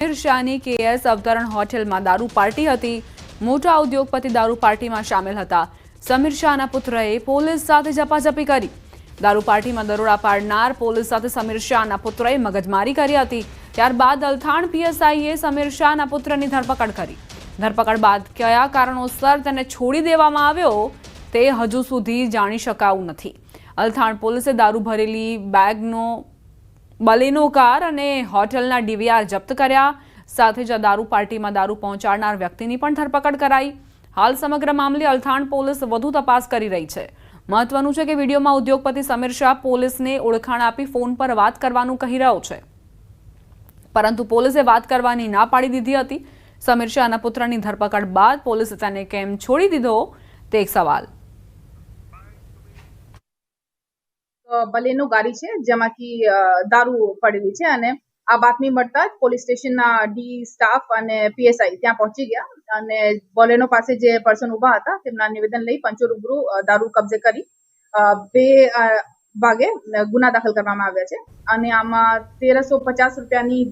સમીર શાહની કેએસ અવતરણ હોટેલમાં દારૂ પાર્ટી હતી। મોટા ઉદ્યોગપતિ દારૂ પાર્ટીમાં સામેલ હતા। સમીર શાહના પુત્રએ પોલીસ સાથે ઝપાઝપી કરી। દારૂ પાર્ટીમાં દરોડા પાડનાર પોલીસ સાથે સમીર શાહના પુત્રએ મગજમારી કરી હતી। ત્યારબાદ અલથાણ પીએસઆઈએ સમીર શાહના પુત્રની ધરપકડ કરી। ધરપકડ બાદ કયા કારણોસર તેને છોડી દેવામાં આવ્યો તે હજુ સુધી જાણી શકાયું નથી। અલથાણ પોલીસે દારૂ ભરેલી બેગનો બલેનો કાર અને હોટલના ડીવીઆર જપ્ત કર્યા। સાથે જ દારૂ પાર્ટીમાં દારૂ પહોંચાડનાર વ્યક્તિની પણ ધરપકડ કરાઈ। હાલ સમગ્ર મામલે અલથાણ પોલીસ વધુ તપાસ કરી રહી છે। મહત્વનું છે કે વિડીયોમાં ઉદ્યોગપતિ સમીર શાહ પોલીસને ઓળખાણ આપી ફોન પર વાત કરવાનું કહી રહ્યો છે, પરંતુ પોલીસે વાત કરવાની ના પાડી દીધી હતી। સમીર શાહના પુત્રની ધરપકડ બાદ પોલીસે તેને કેમ છોડી દીધો તે એક સવાલ। બલેનો ગાડી છે જેમાંથી દારૂ પડેલી છે અને આ બાતમી મળતા જ પોલીસ સ્ટેશનના ડી સ્ટાફ અને પીએસઆઈ ત્યાં પહોંચી ગયા અને બલેનો પાસે જે પર્સન ઉભા હતા તેમના નિવેદન લઈ પંચો રૂબરૂ દારૂ કબજે કરી 2 ભાગે ગુના દાખલ કરવામાં આવ્યા છે અને આમાં 1350 રૂપિયાની